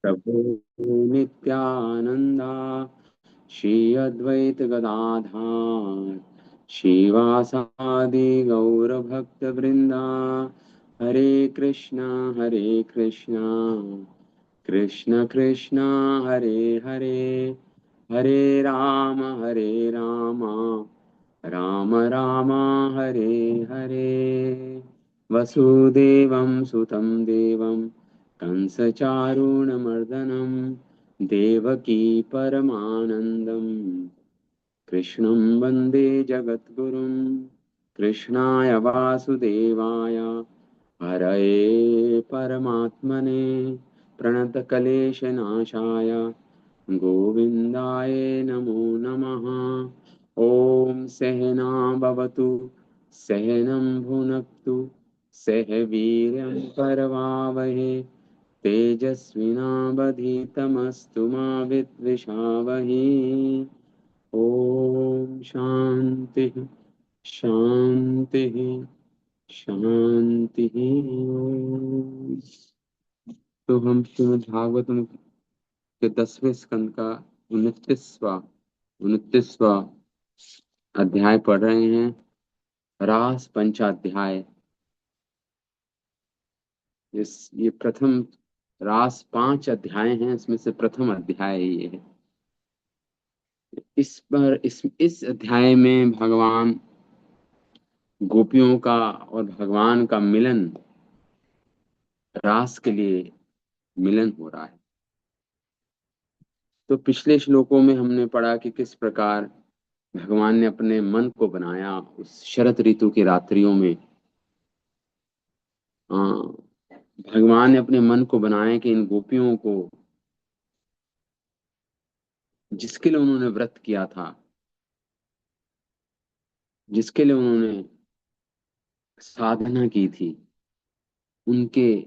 प्रभु नित्यानंदा श्री अद्वैत गदाधार श्रीवासादि गौर भक्त वृंदा। हरे कृष्णा कृष्ण कृष्ण हरे हरे, हरे राम राम राम हरे हरे। वसुदेवं सुतं देवं कंसचारूणमर्दनं देवकी परमानन्दं कृष्णं वन्दे जगद्गुरुं। कृष्णाय वासुदेवाय हरये परमात्मने प्रणतक्लेशनाशाय गोविन्दाय नमो नमः। ॐ सहना भवतु सहनं भुनक्तु सह वीर्यं करवावहे तेजस्विनावधीतमस्तु मा विद्विषावहे। ॐ शान्तिः शान्तिः शांति। तो हम श्रीमद् भागवतम के 10वें स्कंद का 29वां अध्याय पढ़ रहे हैं, रास पंचाध्याय। ये प्रथम रास 5 अध्याय हैं, इसमें से प्रथम अध्याय ये है। इस अध्याय में भगवान गोपियों का और भगवान का मिलन, रास के लिए मिलन हो रहा है। तो पिछले श्लोकों में हमने पढ़ा कि किस प्रकार भगवान ने अपने मन को बनाया उस शरत ऋतु की रात्रियों में। भगवान ने अपने मन को बनाया कि इन गोपियों को, जिसके लिए उन्होंने व्रत किया था, जिसके लिए उन्होंने साधना की थी, उनके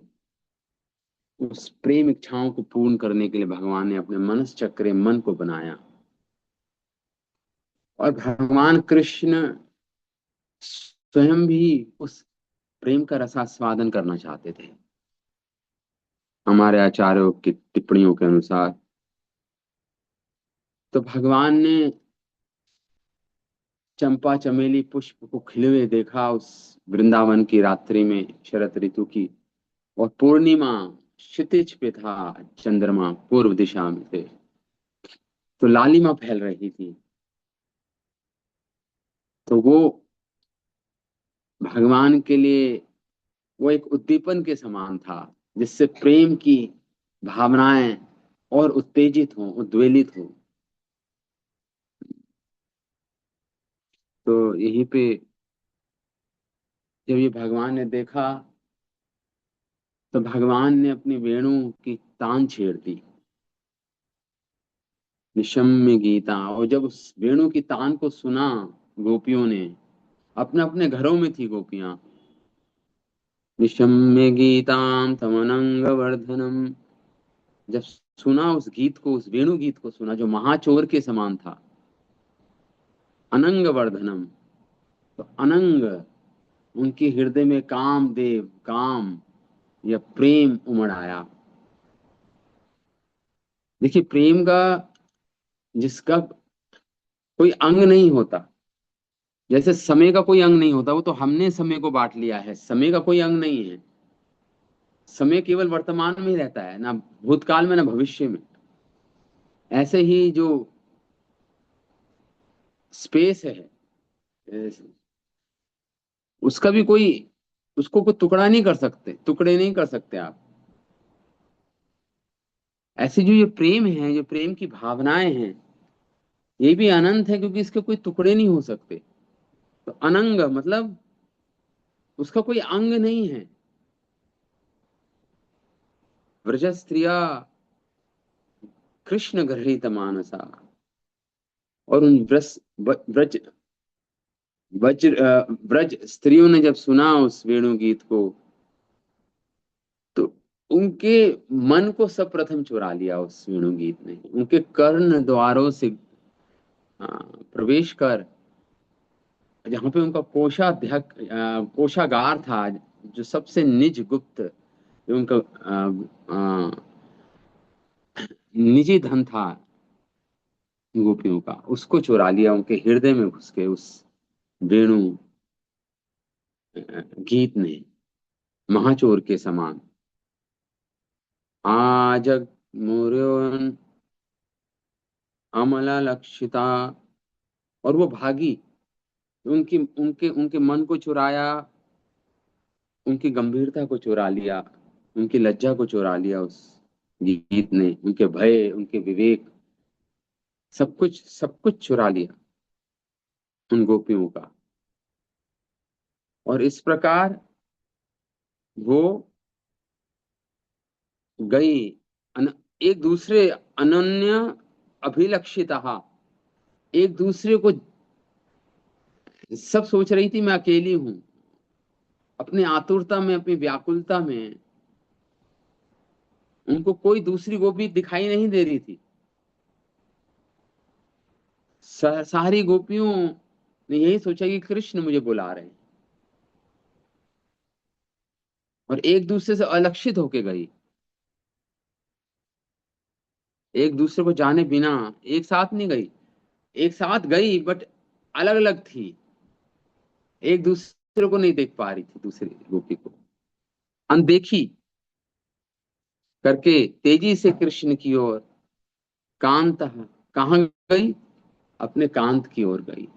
उस प्रेम इच्छाओं को पूर्ण करने के लिए भगवान ने अपने मनस चक्रे मन को बनाया। और भगवान कृष्ण स्वयं भी उस प्रेम का रसास्वादन करना चाहते थे। हमारे आचार्यों की टिप्पणियों के अनुसार तो भगवान ने चंपा चमेली पुष्प को खिले हुए देखा उस वृंदावन की रात्रि में, शरत ऋतु की। और पूर्णिमा क्षितिज पे था, चंद्रमा पूर्व दिशा में थे, तो लालिमा फैल रही थी। तो वो भगवान के लिए वो एक उद्दीपन के समान था, जिससे प्रेम की भावनाएं और उत्तेजित हों, उद्वेलित हों। तो यहीं पे जब ये भगवान ने देखा, तो भगवान ने अपनी वेणु की तान छेड़ दी, निशम्य गीता। और जब उस वेणु की तान को सुना गोपियों ने, अपने अपने घरों में थी गोपियां, निशम्य गीताम तमनंग वर्धनम। जब सुना उस गीत को, उस वेणु गीत को सुना जो महाचोर के समान था, अनंग वर्धनम। तो अनंग, उनके हृदय में कामदेव, काम या प्रेम उमड़ आया। देखिए, प्रेम का, जिसका कोई अंग नहीं होता, जैसे समय का कोई अंग नहीं होता, वो तो हमने समय को बांट लिया है, समय का कोई अंग नहीं है। समय केवल वर्तमान में ही रहता है, ना भूतकाल में ना भविष्य में। ऐसे ही जो स्पेस है, उसका भी कोई, उसको कोई टुकड़ा नहीं कर सकते, टुकड़े नहीं कर सकते आप। ऐसे जो ये प्रेम है, जो प्रेम की भावनाएं हैं, ये भी अनंत है, क्योंकि इसके कोई टुकड़े नहीं हो सकते। तो अनंग मतलब उसका कोई अंग नहीं है। व्रज स्त्रिया कृष्ण गृहीत मानसा। और उन ब्रज ब्रज स्त्रियों ने जब सुना उस वेणु गीत को, तो उनके मन को सब प्रथम चुरा लिया उस वेणु गीत ने। उनके कर्ण द्वारों से प्रवेश कर, जहाँ पे उनका कोषागार था, जो सबसे निज गुप्त, जो उनका निजी धन था गोपियों का, उसको चुरा लिया, उनके हृदय में घुस के उस वेणु गीत ने, महाचोर के समान। आज मुर्योन अमला लक्षिता, और वो भागी, उनकी उनके उनके मन को चुराया, उनकी गंभीरता को चुरा लिया, उनकी लज्जा को चुरा लिया उस गीत ने, उनके भय, उनके विवेक, सब कुछ चुरा लिया उन गोपियों का। और इस प्रकार वो गई एक दूसरे अनन्य अभिलक्षिता, एक दूसरे को, सब सोच रही थी मैं अकेली हूं, अपनी आतुरता में, अपनी व्याकुलता में उनको कोई दूसरी गोपी दिखाई नहीं दे रही थी। सारी गोपियों ने यही सोचा कि कृष्ण मुझे बुला रहे हैं, और एक दूसरे से अलक्षित होके गई, एक दूसरे को जाने बिना एक साथ नहीं गई, एक साथ गई बट अलग अलग थी, एक दूसरे को नहीं देख पा रही थी, दूसरी गोपी को अनदेखी करके तेजी से कृष्ण की ओर, कांत, कहाँ गई, अपने कांत की ओर गई।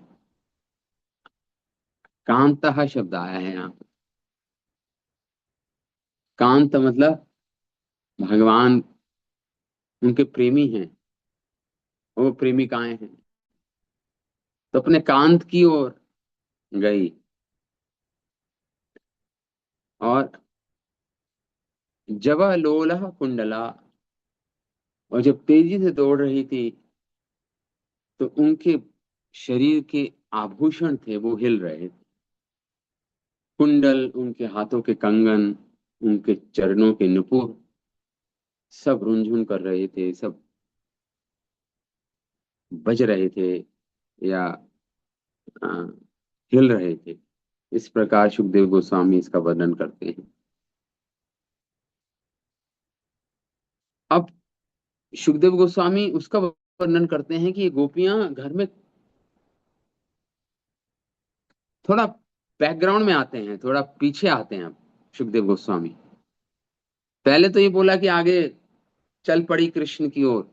कांत शब्द आया है यहाँ। कांत मतलब भगवान उनके प्रेमी हैं, वो प्रेमिकाएं हैं, तो अपने कांत की ओर गई। और जब लोलह कुंडला, और जब तेजी से दौड़ रही थी तो उनके शरीर के आभूषण थे वो हिल रहे थे, कुंडल, उनके हाथों के कंगन, उनके चरणों के नुपुर, सब रुनझुन कर रहे थे, सब बज रहे थे, या आ, हिल रहे थे। इस प्रकार सुखदेव गोस्वामी इसका वर्णन करते हैं। अब सुखदेव गोस्वामी उसका वर्णन करते हैं कि ये गोपियां घर में, थोड़ा बैकग्राउंड में आते हैं, थोड़ा पीछे आते हैं। अब सुखदेव गोस्वामी पहले तो ये बोला कि आगे चल पड़ी कृष्ण की ओर,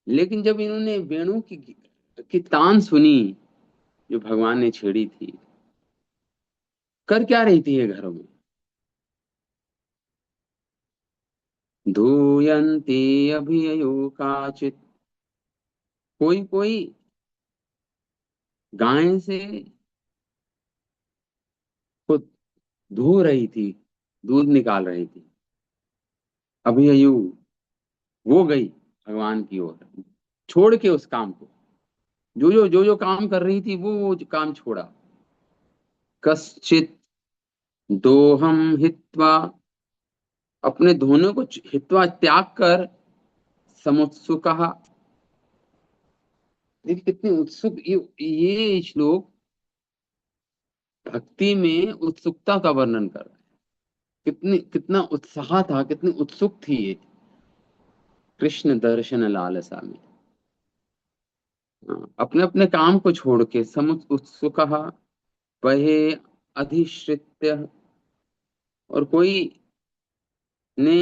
लेकिन जब इन्होंने वेणु की तान सुनी जो भगवान ने छेड़ी थी, कर क्या रही थी ये घरों में, धूयंती अभियो काचित, कोई कोई गाय से को धो रही थी, दूध निकाल रही थी। अभिययु, वो गई भगवान की ओर, छोड़ के उस काम को, जो काम कर रही थी वो काम छोड़ा। कश्चित दोहम हित्वा, अपने धोने को हित्वा त्याग कर, समुत्सुक, देखिए कितनी उत्सुक, ये श्लोक भक्ति में उत्सुकता का वर्णन कर रहा है। कितना उत्साह था, कितनी उत्सुक थी ये कृष्ण दर्शन लालसा में। अपने अपने काम को छोड़ के समुच उत्सुक, वहे अधिश्रित्य, और कोई ने,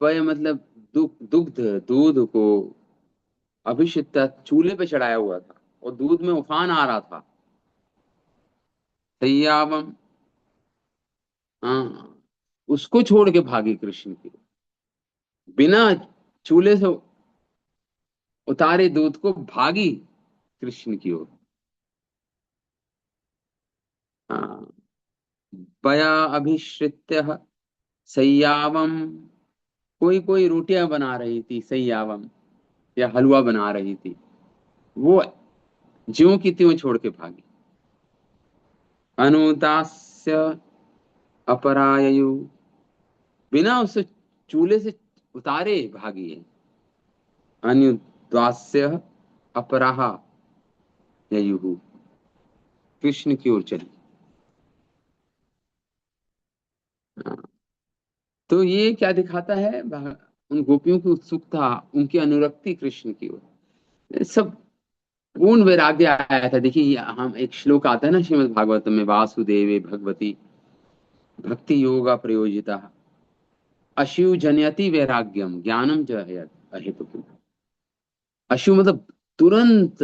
वह मतलब दुग्ध, दूध को, अभिषिक्त, चूल्हे पे चढ़ाया हुआ था और दूध में उफान आ रहा था। सैयावम, हाँ, उसको छोड़ के भागी कृष्ण की, बिना चूल्हे से उतारे दूध को भागी कृष्ण की ओर। हाँ, पया अभिश्रित्य सैयावम, कोई कोई रोटियां बना रही थी, सैयावम, या हलवा बना रही थी, वो ज्यों की त्यों छोड़ के भागी। अनुदास्य अपराययु, बिना उसे चूल्हे से उतारे भागी है। अनुदास्य अपराह ययुः, कृष्ण की ओर चली। हाँ, तो ये क्या दिखाता है, उन गोपियों की उत्सुकता, उनकी अनुरक्ति कृष्ण की ओर, सब पूर्ण वैराग्य आया था। देखिए हम एक श्लोक आता है ना श्रीमद् भागवतम में, वासुदेवे भगवती भक्ति योगा प्रयोजिता अशु जनयति वैराग्यम ज्ञानम च अहेतुकम्। अशु मतलब तुरंत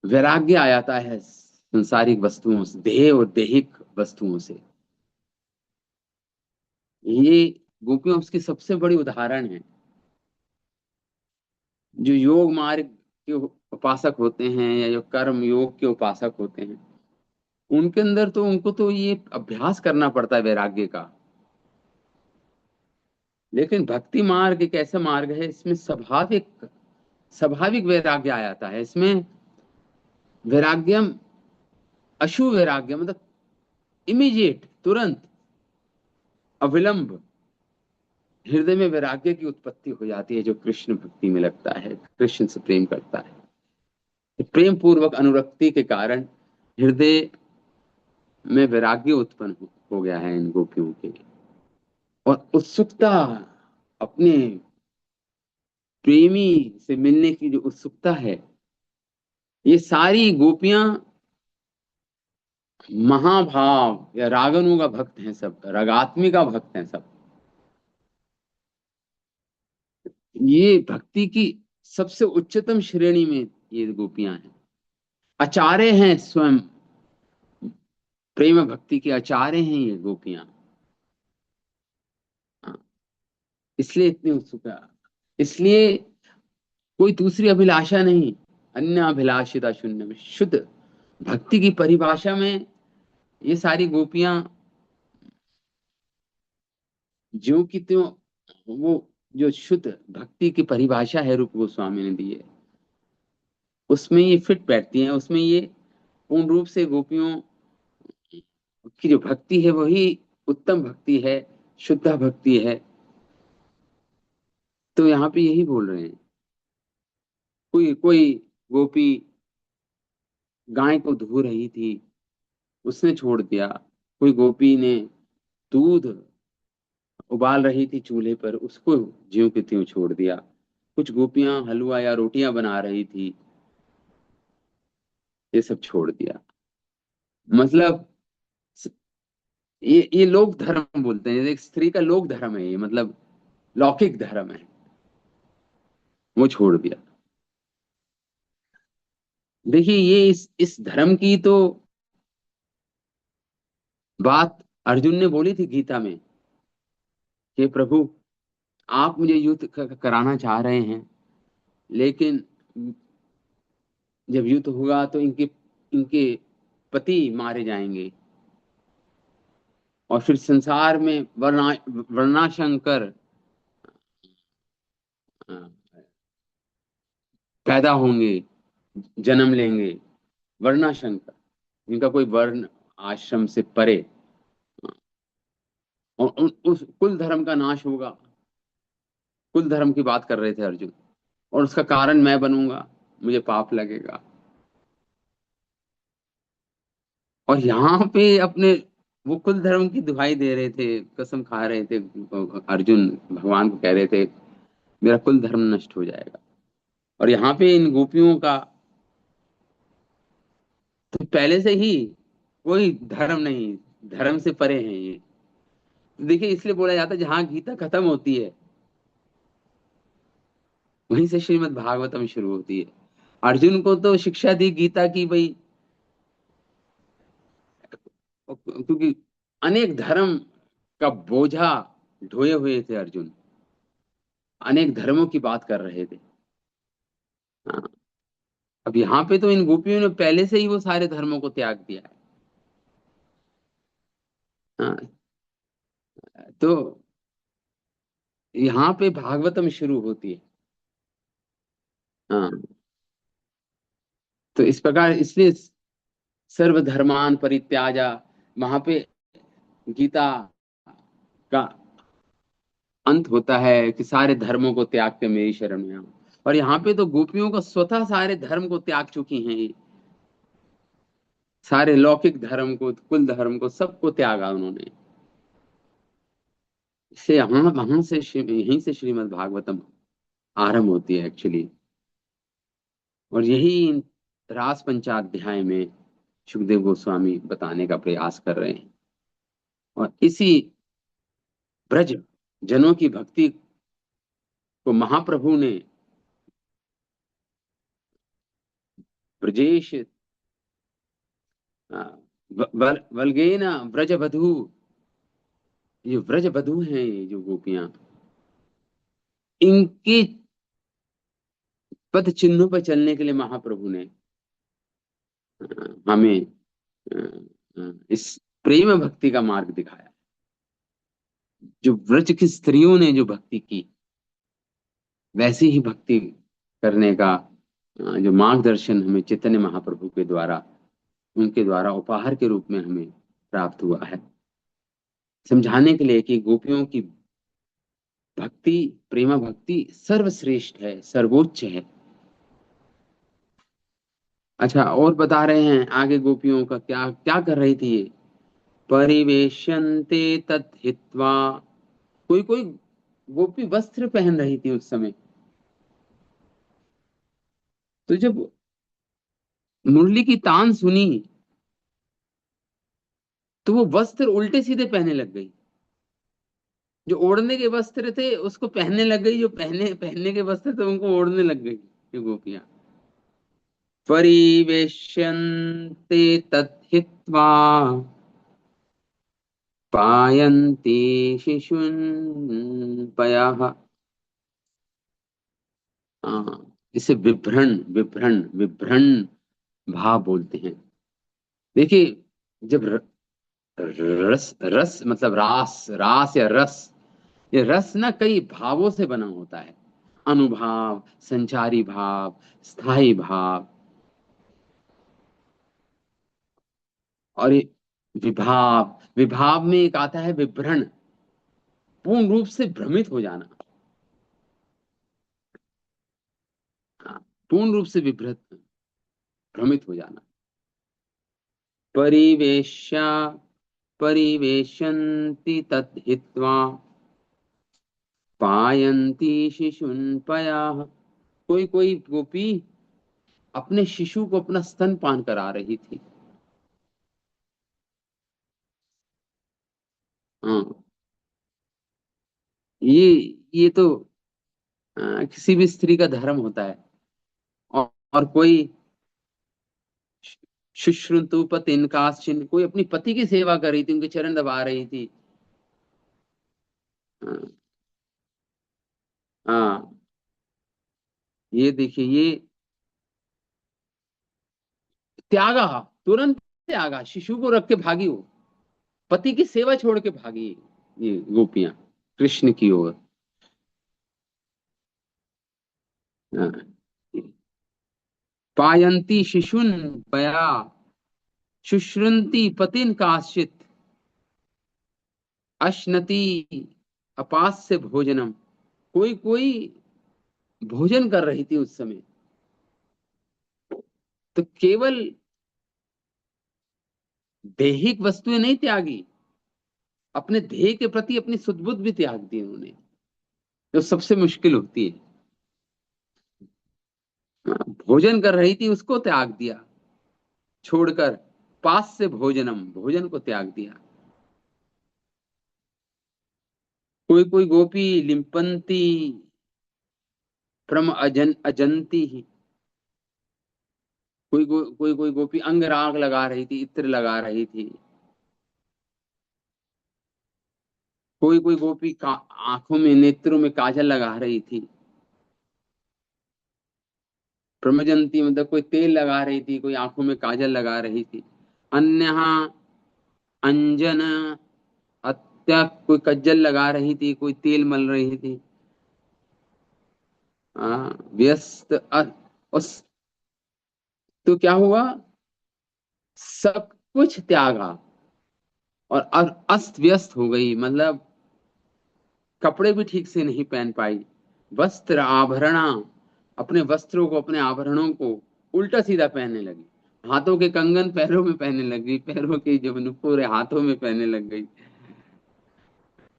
वैराग्य आ जाता है संसारिक वस्तुओं से, देह और देहिक वस्तुओं से। ये गोपियां उसकी सबसे बड़ी उदाहरण है। जो योग मार्ग के उपासक होते हैं या जो कर्म योग के उपासक होते हैं, उनके अंदर तो उनको तो ये अभ्यास करना पड़ता है वैराग्य का। लेकिन भक्ति मार्ग एक ऐसा मार्ग है, इसमें स्वाभाविक स्वाभाविक वैराग्य आ जाता है। इसमें वैराग्यम अशु वैराग्य मतलब इमीडिएट, तुरंत, अविलंब हृदय में वैराग्य की उत्पत्ति हो जाती है, जो कृष्ण भक्ति में लगता है, कृष्ण से प्रेम करता है। प्रेम पूर्वक अनुरक्ति के कारण हृदय में वैराग्य उत्पन्न हो गया है इन गोपियों के। और उत्सुकता, अपने प्रेमी से मिलने की जो उत्सुकता है, ये सारी गोपियां महाभाव या रागनु का भक्त हैं, सब रागात्मी का भक्त हैं सब। ये भक्ति की सबसे उच्चतम श्रेणी में ये गोपियां हैं, आचार्य हैं स्वयं, प्रेम भक्ति के आचार्य हैं ये गोपियां। हाँ, इसलिए इतनी उत्सुकता, इसलिए कोई दूसरी अभिलाषा नहीं, अन्य अभिलाषिता शून्य में शुद्ध भक्ति की परिभाषा में ये सारी गोपियां ज्यों की त्यों, वो जो शुद्ध भक्ति की परिभाषा है रूप गोस्वामी ने दी है, उसमें ये फिट बैठती हैं। उसमें ये पूर्ण रूप से गोपियों की जो भक्ति है वही उत्तम भक्ति है, शुद्ध भक्ति है। तो यहाँ पे यही बोल रहे हैं, कोई कोई गोपी गाय को धो रही थी, उसने छोड़ दिया। कोई गोपी ने दूध उबाल रही थी चूल्हे पर, उसको ज्यों की त्यों छोड़ दिया। कुछ गोपियां हलवा या रोटियां बना रही थी, ये सब छोड़ दिया। मतलब ये लोक धर्म बोलते हैं, एक स्त्री का लोक धर्म है ये, मतलब लौकिक धर्म है, वो छोड़ दिया। देखिए ये इस धर्म की तो बात अर्जुन ने बोली थी गीता में कि प्रभु आप मुझे युद्ध कराना चाह रहे हैं, लेकिन जब युद्ध होगा तो इनके इनके पति मारे जाएंगे, और फिर संसार में वर्णाशंकर अ, पैदा होंगे, जन्म लेंगे। वर्णाशंकर, इनका कोई वर्ण आश्रम से परे, और उस कुल धर्म का नाश होगा। कुल धर्म की बात कर रहे थे अर्जुन, और उसका कारण मैं बनूंगा, मुझे पाप लगेगा। और यहाँ पे अपने वो कुल धर्म की दुहाई दे रहे थे, कसम खा रहे थे, अर्जुन भगवान को कह रहे थे मेरा कुल धर्म नष्ट हो जाएगा। और यहाँ पे इन गोपियों का तो पहले से ही कोई धर्म नहीं, धर्म से परे हैं ये। देखिए इसलिए बोला जाता है जहां गीता खत्म होती है वहीं से श्रीमद् भागवतम शुरू होती है। अर्जुन को तो शिक्षा दी गीता की भाई, क्योंकि अनेक धर्म का बोझा ढोए हुए थे अर्जुन, अनेक धर्मों की बात कर रहे थे। हाँ, अब यहाँ पे तो इन गोपियों ने पहले से ही वो सारे धर्मों को त्याग दिया है। हाँ, तो यहाँ पे भागवतम शुरू होती है। हाँ, तो इस प्रकार इसलिए सर्वधर्मान परित्याजा, वहां पे गीता का अंत होता है कि सारे धर्मों को त्याग के मेरी शरण में आओ। और यहाँ पे तो गोपियों का स्वतः सारे धर्म को त्याग चुकी हैं ये, सारे लौकिक धर्म को, कुल धर्म को, सबको त्यागा उन्होंने। से यहाँ वहां से यहीं से श्रीमद् भागवतम आरंभ होती है एक्चुअली। और यही रास पंचाध्याय में सुखदेव गोस्वामी बताने का प्रयास कर रहे हैं। और इसी ब्रज जनों की भक्ति को महाप्रभु ने ब्रजेश वल्गेन ब्रज बधू, ये ब्रज बधू हैं, ये जो गोपियां, इनके पद चिन्हों पर चलने के लिए महाप्रभु ने हमें इस प्रेम भक्ति का मार्ग दिखाया। जो व्रज की स्त्रियों ने जो भक्ति की, वैसी ही भक्ति करने का जो मार्गदर्शन हमें चैतन्य महाप्रभु के द्वारा, उनके द्वारा उपहार के रूप में हमें प्राप्त हुआ है, समझाने के लिए कि गोपियों की भक्ति, प्रेमा भक्ति सर्वश्रेष्ठ है, सर्वोच्च है। अच्छा, और बता रहे हैं आगे गोपियों का क्या क्या कर रही थी ये। परिवेशन्ते तत् हित्वा, कोई कोई गोपी वस्त्र पहन रही थी उस समय। तो जब मुरली की तान सुनी, तो वो वस्त्र उल्टे सीधे पहने लग गई। जो ओढ़ने के वस्त्र थे उसको पहनने लग गई, जो पहनने पहनने के वस्त्र थे उनको ओढ़ने लग गई ये गोपियां। परिवेश्यन्ते तद्धित्वा पायन्ति शिशून् पयः। इसे विभ्रण विभ्रण विभ्रण भाव बोलते हैं। देखिए, जब रस रस मतलब रास, रास या रस, ये रस ना कई भावों से बना होता है। अनुभाव, संचारी भाव, स्थायी भाव, और ये विभाव। विभाव में एक आता है विभ्रण, पूर्ण रूप से भ्रमित हो जाना। हाँ, पूर्ण रूप से विभ्रत, भ्रमित हो जाना। परिवेश्य परिवेशन्ति तद् हित्वा पायन्ति शिशुन् पयः। कोई कोई गोपी अपने शिशु को अपना स्तन पान करा रही थी। हाँ, ये तो किसी भी स्त्री का धर्म होता है। और कोई शुश्रुतु पतिन काश्चिन, कोई अपनी पति की सेवा कर रही थी, उनके चरण दबा रही थी। हाँ, हाँ, ये देखिए, ये त्यागा, तुरंत त्यागा, शिशु को रख के भागी वो, पति की सेवा छोड़ के भागी ये गोपियां कृष्ण की ओर। हाँ, पायंती शिशुन पया शुश्रुंती पतिन काश्चित अश्नति अपास्य भोजनम। कोई कोई भोजन कर रही थी उस समय, तो केवल दैहिक वस्तुएं नहीं त्यागी, अपने ध्येय के प्रति अपनी सुदबुद भी त्याग दी उन्होंने, जो सबसे मुश्किल होती है। भोजन कर रही थी उसको त्याग दिया, छोड़कर पास से भोजनम, भोजन को त्याग दिया। कोई कोई गोपी लिम्पंती प्रम अजंती ही, कोई कोई गोपी अंग राग लगा रही थी, इत्र लगा रही थी। कोई कोई गोपी का आंखों में, नेत्रों में काजल लगा रही थी। प्रमजंती मतलब कोई तेल लगा रही थी, कोई आंखों में काजल लगा रही थी। अन्य अंजन हत्या, कोई कज्जल लगा रही थी, कोई तेल मल रही थी। व्यस्त उस, तो क्या हुआ, सब कुछ त्यागा और अस्त व्यस्त हो गई। मतलब कपड़े भी ठीक से नहीं पहन पाई, वस्त्र आभरणा, अपने वस्त्रों को, अपने आभरणों को उल्टा सीधा पहनने लगी। हाथों के कंगन पैरों में पहनने लगी, पैरों के जो नुपुर है हाथों में पहनने लग गई।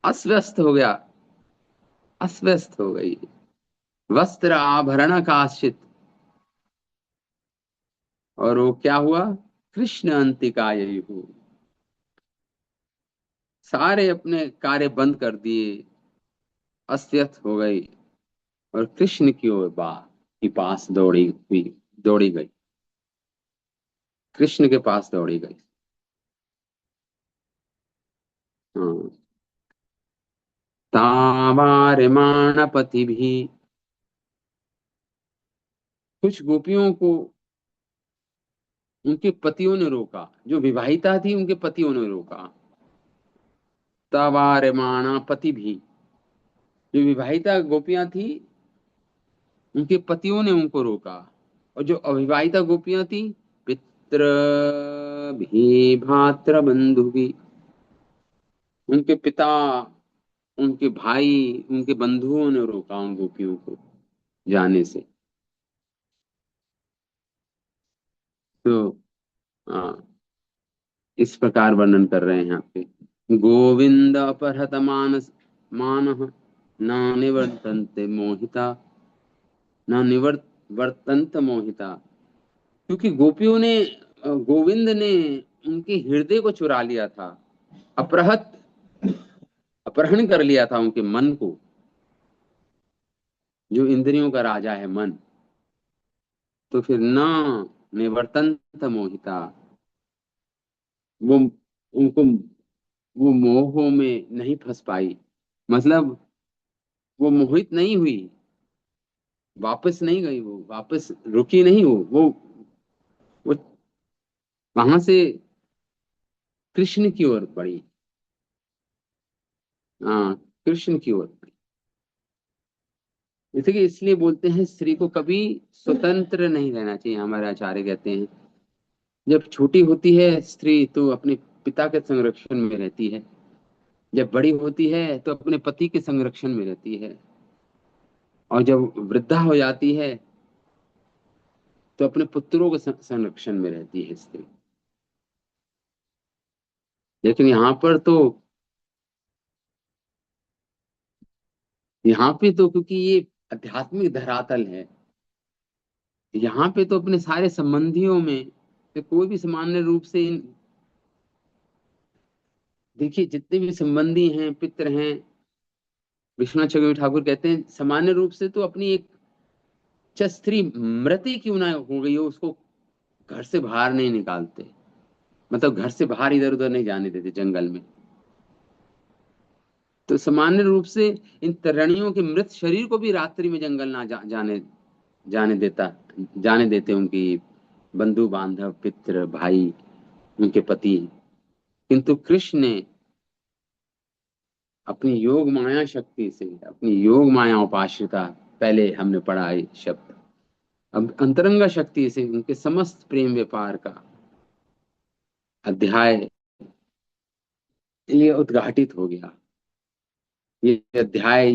अस्त हो गया, अस्त व्यस्त हो गई। वस्त्र आभरण काश्चित, और वो क्या हुआ, कृष्ण अंतिका यही हो, सारे अपने कार्य बंद कर दिए, अस्त व्यस्त हो गई, और कृष्ण की ओर बा के पास दौड़ी हुई, दौड़ी गई, कृष्ण के पास दौड़ी गई। हाँ। तावार्यमाण पति भी, कुछ गोपियों को उनके पतियों ने रोका, जो विवाहिता थी उनके पतियों ने रोका। तावार्यमाण पति भी, जो विवाहिता गोपियां थी उनके पतियों ने उनको रोका, और जो अविवाहिता गोपियां थी, पितृ भी भात्र बंधु भी, उनके पिता, उनके भाई, उनके बंधुओं ने रोका उन गोपियों को जाने से। तो हाँ, इस प्रकार वर्णन कर रहे हैं यहाँ पे। गोविंद अपहृत मानस मानः, न निवर्तन्ते मोहिता, न निवर्तन्त मोहिता, क्योंकि गोपियों ने, गोविंद ने उनके हृदय को चुरा लिया था। अपहृत, अपहरण कर लिया था उनके मन को, जो इंद्रियों का राजा है मन। तो फिर न निवर्तन्त मोहिता, वो उनको, वो मोह में नहीं फंस पाई, मतलब वो मोहित नहीं हुई, वापस नहीं गई, वो वापस रुकी नहीं, वो वहां से कृष्ण की ओर बढ़ी। हाँ, कृष्ण की ओर बढ़ी। जैसे कि इसलिए बोलते हैं स्त्री को कभी स्वतंत्र नहीं रहना चाहिए, हमारे आचार्य कहते हैं। जब छोटी होती है स्त्री तो अपने पिता के संरक्षण में रहती है, जब बड़ी होती है तो अपने पति के संरक्षण में रहती है, और जब वृद्धा हो जाती है तो अपने पुत्रों के संरक्षण में रहती है स्त्री। लेकिन यहाँ पर तो, यहाँ पे तो क्योंकि ये आध्यात्मिक धरातल है, यहाँ पे तो अपने सारे संबंधियों में से कोई भी सामान्य रूप से देखिए, जितने भी संबंधी हैं, पित्र हैं, विश्वनाथ चक्रवर्ती ठाकुर कहते हैं सामान्य रूप से तो अपनी एक, चाहे स्त्री मृत्यु क्यों ना हो गई हो, उसको घर से बाहर नहीं निकालते, मतलब घर से बाहर इधर उधर नहीं जाने देते जंगल में। तो सामान्य रूप से इन तरणियों के मृत शरीर को भी रात्रि में जंगल ना जाने, जाने देता, जाने देते उनकी बंधु बांधव, पित्र, भाई, उनके पति। किंतु कृष्ण ने अपनी योग माया शक्ति से, अपनी योग माया उपाश्रिता, पहले हमने पढ़ा है शब्द, अब अंतरंगा शक्ति से उनके समस्त प्रेम व्यापार का अध्याय ये उद्घाटित हो गया। ये अध्याय,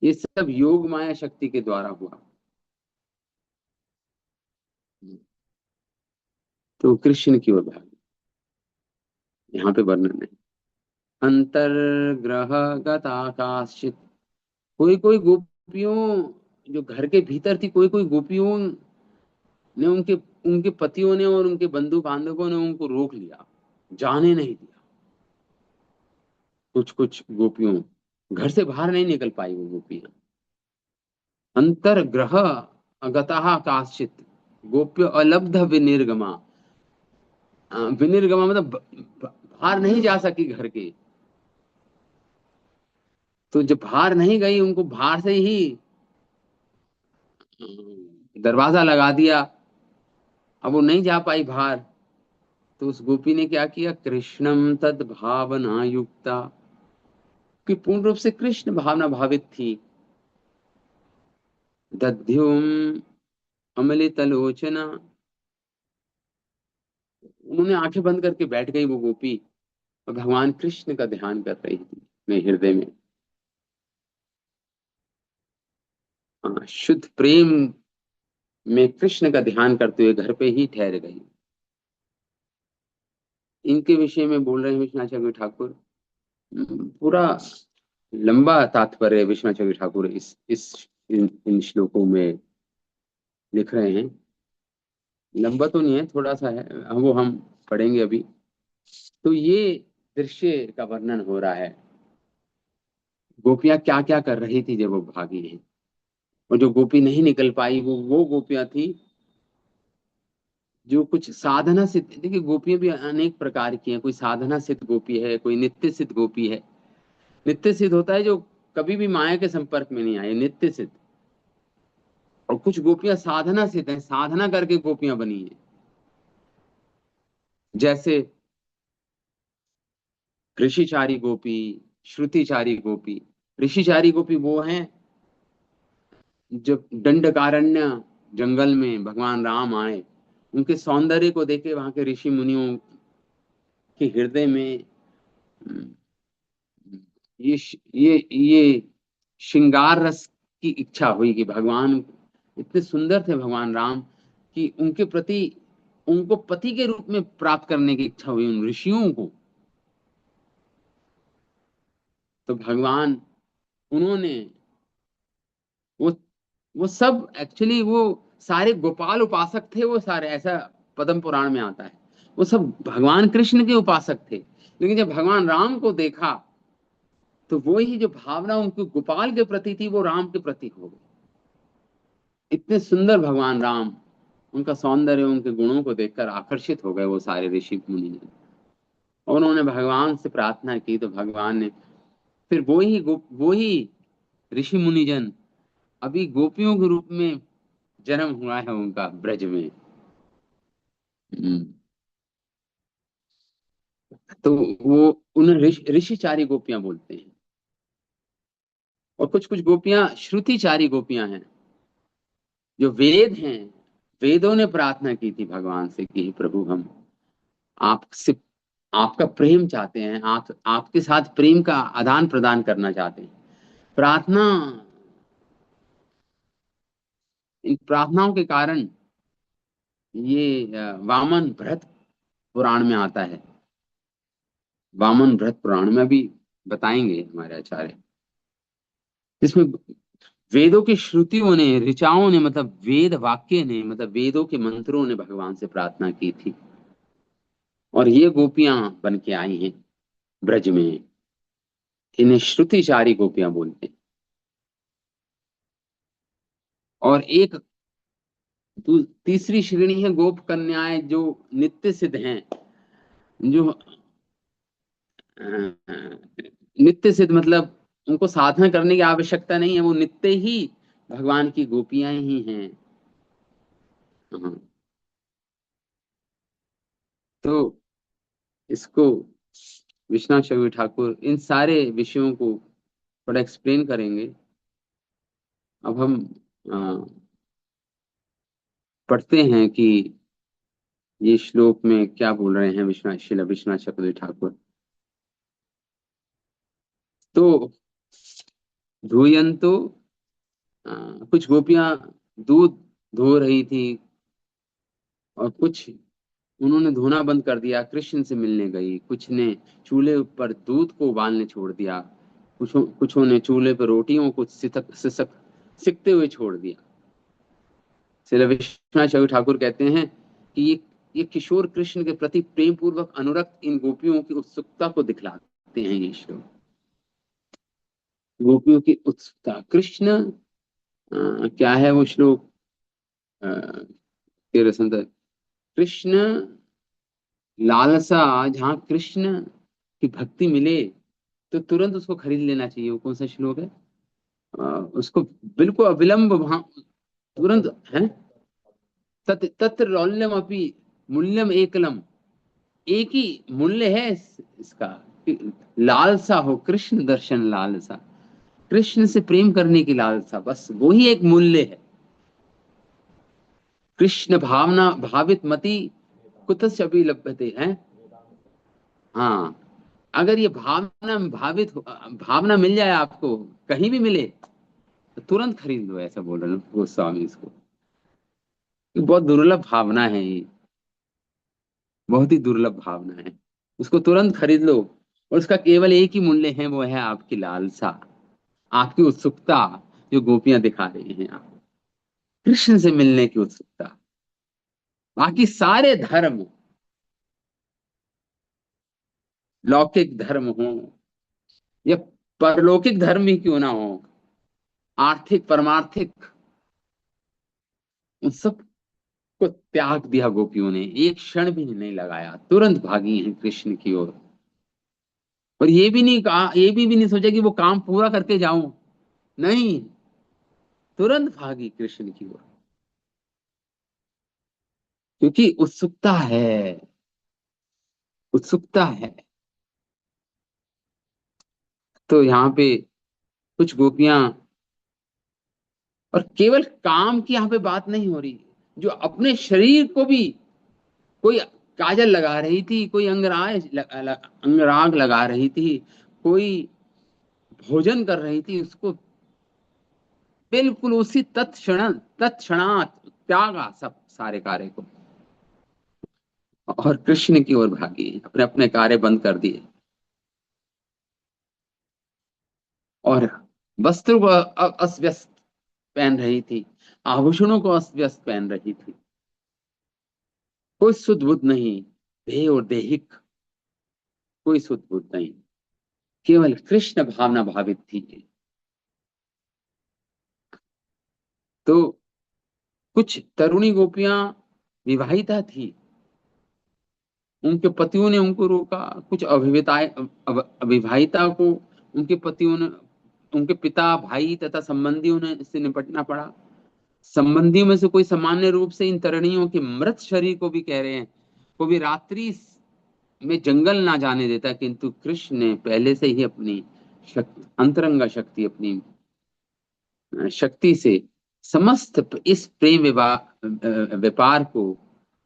ये सब योग माया शक्ति के द्वारा हुआ। तो कृष्ण की ओर भाग, यहाँ पे वर्णन है। अंतर्ग्रह गताकाशित, कोई कोई गोपियों, जो घर के भीतर थी, कोई कोई गोपियों ने, उनके उनके पतियों ने और उनके बंधु बांधवों ने उनको रोक लिया, जाने नहीं दिया। कुछ कुछ गोपियों घर से बाहर नहीं निकल पाई, वो गोपियां। अंतर्ग्रह अगताः काश्चित, गोप्य अलब्ध विनिर्गमा, विनिर्गमा मतलब बाहर नहीं जा सकी घर के। तो जब बाहर नहीं गई, उनको बाहर से ही दरवाजा लगा दिया, अब वो नहीं जा पाई बाहर। तो उस गोपी ने क्या किया, कृष्णम तद भावना युक्ता, कि पूर्ण रूप से कृष्ण भावना भावित थी। दध्युम अमलितलोचना, उन्होंने आंखें बंद करके बैठ गई वो गोपी, और भगवान कृष्ण का ध्यान कर रही थी अपने हृदय में। हाँ, शुद्ध प्रेम में कृष्ण का ध्यान करते हुए घर पे ही ठहर गई। इनके विषय में बोल रहे हैं विश्वनाथ चक्रवर्ती ठाकुर, पूरा लंबा तात्पर्य विश्वनाथ चक्रवर्ती ठाकुर इन श्लोकों में लिख रहे हैं। लंबा तो नहीं है, थोड़ा सा है, वो हम पढ़ेंगे अभी। तो ये दृश्य का वर्णन हो रहा है। गोपियां क्या क्या कर रही थी जब वो भागी हैं। और जो गोपी नहीं निकल पाई, वो गोपियां थी जो कुछ साधना सिद्ध। देखिए, गोपियां भी अनेक प्रकार की हैं। कोई साधना सिद्ध गोपी है, कोई नित्य सिद्ध गोपी है। नित्य सिद्ध होता है जो कभी भी माया के संपर्क में नहीं आए, नित्य सिद्ध। और कुछ गोपियां साधना सिद्ध हैं, साधना करके गोपियां बनी हैं। जैसे ऋषिचारी गोपी, श्रुतिचारी गोपी। ऋषिचारी गोपी वो हैं जब दंडकारण्य जंगल में भगवान राम आए, उनके सौंदर्य को देखे वहां के ऋषि मुनियों के हृदय में ये श्रृंगार रस की इच्छा हुई कि भगवान इतने सुंदर थे भगवान राम, कि उनके प्रति, उनको पति के रूप में प्राप्त करने की इच्छा हुई उन ऋषियों को। तो भगवान, उन्होंने वो वो सब एक्चुअली वो सारे गोपाल उपासक थे। वो सारे, ऐसा पद्म पुराण में आता है, वो सब भगवान कृष्ण के उपासक थे। लेकिन जब भगवान राम को देखा, तो वो ही जो भावना उनके गोपाल के प्रति थी, वो राम के प्रति हो गई। इतने सुंदर भगवान राम, उनका सौंदर्य, उनके गुणों को देखकर आकर्षित हो गए वो सारे ऋषि मुनि जन। और उन्होंने भगवान से प्रार्थना की, तो भगवान ने फिर वो ही ऋषि मुनि जन अभी गोपियों के रूप में जन्म हुआ है उनका ब्रज में। हम्म। तो वो उन्हें ऋषिचारी गोपियां बोलते हैं। और कुछ कुछ गोपियां श्रुतिचारी गोपियां हैं, जो वेद हैं। वेदों ने प्रार्थना की थी भगवान से कि "हे प्रभु, हम आपसे आपका प्रेम चाहते हैं, आप आपके साथ प्रेम का आदान प्रदान करना चाहते हैं"। प्रार्थना, इन प्रार्थनाओं के कारण ये वामन भरत पुराण में आता है। वामन भरत पुराण में अभी बताएंगे हमारे आचार्य। इसमें वेदों की श्रुतियों ने, ऋचाओं ने, मतलब वेद वाक्य ने, मतलब वेदों के मंत्रों ने भगवान से प्रार्थना की थी। और ये गोपियां बन के आई हैं ब्रज में। इन्हें श्रुतिचारी गोपियां बोलते हैं। और एक तीसरी श्रेणी है गोप कन्याएं, जो नित्य सिद्ध हैं। जो नित्य सिद्ध मतलब उनको साधना करने की आवश्यकता नहीं है, वो नित्य ही भगवान की गोपियां ही हैं। हाँ, तो इसको विश्वनाथ चक्रवर्ती ठाकुर इन सारे विषयों को थोड़ा एक्सप्लेन करेंगे। अब हम अ, पढ़ते हैं कि ये श्लोक में क्या बोल रहे हैं विश्वनाथ चक्रवर्ती ठाकुर। तो धूयंतो, कुछ गोपियां दूध धो रही थी, और कुछ, उन्होंने धोना बंद कर दिया, कृष्ण से मिलने गई। कुछ ने चूल्हे पर दूध को उबालने छोड़ दिया। कुछों ने चूल्हे पर रोटियों को सितक सिसक सिकते हुए छोड़ दिया। श्री विश्वनाथ चक्रवर्ती ठाकुर कहते हैं कि ये किशोर कृष्ण के प्रति प्रेम पूर्वक अनुरक्त इन गोपियों की उत्सुकता को दिखलाते हैं ये श्लोक। गोपियों की उत्सुकता, कृष्ण क्या है वो श्लोक, अ, तेरह संत। कृष्ण लालसा, जहाँ कृष्ण की भक्ति मिले तो तुरंत उसको खरीद लेना चाहिए। वो कौन सा श्लोक है? उसको बिल्कुल अविलंब वहां तुरंत है। तत्र रौल्यम अपि मूल्यम एकलम। एक ही मूल्य है इसका, कि लालसा हो, कृष्ण दर्शन लालसा, कृष्ण से प्रेम करने की लालसा, बस वो ही एक मूल्य है। कृष्ण भावना भावित मति कुतस्य अपि लभ्यते हैं। हाँ, अगर ये भावना मिल जाए आपको, कहीं भी मिले, तो तुरंत खरीद लो, ऐसा बोल रहे हैं गोस्वामी इसको। ये बहुत दुर्लभ भावना है ये, बहुत ही दुर्लभ भावना है। उसको तुरंत खरीद लो। और उसका केवल एक ही मूल्य है, वो है आपकी लालसा, आपकी उत्सुकता, जो गोपियां दिखा रही हैं आप, कृष्ण से मिलने की उत्सुकता। बाकी सारे धर्म, लौकिक धर्म हो या परलौकिक धर्म ही क्यों ना हो, आर्थिक परमार्थिक, उन सब को त्याग दिया गोपियों ने, एक क्षण भी नहीं लगाया, तुरंत भागी हैं कृष्ण की ओर। और ये भी नहीं कहा, ये भी नहीं सोचा कि वो काम पूरा करके जाऊं, नहीं, तुरंत भागी कृष्ण की ओर, क्योंकि उत्सुकता है, उत्सुकता है। तो यहाँ पे कुछ गोपियां, और केवल काम की यहाँ पे बात नहीं हो रही, जो अपने शरीर को भी, कोई काजल लगा रही थी, कोई अंगराग लगा रही थी, कोई भोजन कर रही थी, उसको बिल्कुल उसी तत्क्षणात त्यागा सब सारे कार्य को, और कृष्ण की ओर भागी, अपने अपने कार्य बंद कर दिए। और वस्त्र को अस्त व्यस्त पहन रही थी, आभूषणों को अस्त व्यस्त पहन रही थी, कोई सुध बुध नहीं, देह और देहिक कोई सुध बुध नहीं, केवल कृष्ण भावना भावित थी। तो कुछ तरुणी गोपियां विवाहिता थी, उनके पतियों ने उनको रोका, कुछ अविवाहिता को उनके पतियों ने, उनके पिता, भाई तथा संबंधियों ने इससे निपटना पड़ा। संबंधियों में से कोई सामान्य रूप से इन तरणियों के मृत शरीर को भी कह रहे हैं, को भी रात्रि में जंगल ना जाने देता, किंतु कृष्ण ने पहले से ही अपनी शक्ति, अंतरंगा शक्ति, अपनी शक्ति से समस्त इस प्रेम व्यापार को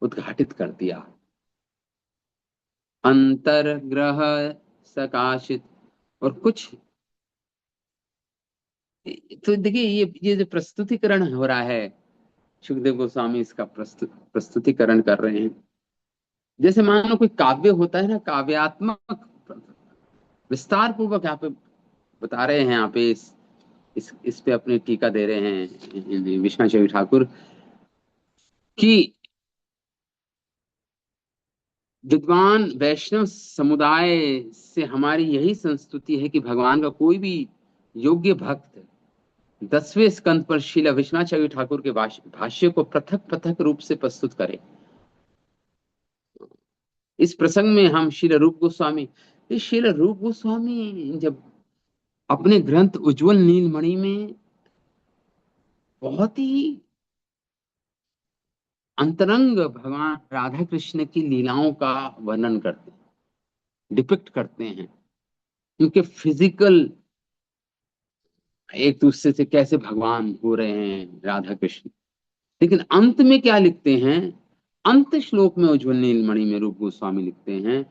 उद्घाटित कर दिया। अंतर्ग्रह सकाशित। और कुछ, तो देखिए ये जो प्रस्तुतिकरण हो रहा है, सुखदेव गोस्वामी इसका प्रस्तुतिकरण कर रहे हैं। जैसे मान लो कोई काव्य होता है ना, काव्यात्मक विस्तार पूर्वक यहाँ पे बता रहे हैं, यहाँ पे इस पे अपनी टीका दे रहे हैं विश्वनाथ चौधरी ठाकुर, कि विद्वान वैष्णव समुदाय से हमारी यही संस्तुति है कि भगवान का कोई भी योग्य भक्त 10वें स्कंद पर श्रील विश्वनाथ चौधरी ठाकुर के भाष्य को पृथक पृथक रूप से प्रस्तुत करे। इस प्रसंग में हम श्रील रूप गोस्वामी, इस श्रील रूप गोस्वामी जब अपने ग्रंथ उज्जवल नीलमणि में बहुत ही अंतरंग भगवान राधा कृष्ण की लीलाओं का वर्णन करते हैं, डिपिक्ट करते हैं, उनके फिजिकल, एक दूसरे से कैसे भगवान हो रहे हैं राधा कृष्ण। लेकिन अंत में क्या लिखते हैं, अंत श्लोक में उज्जवल नीलमणि में रूप गोस्वामी लिखते हैं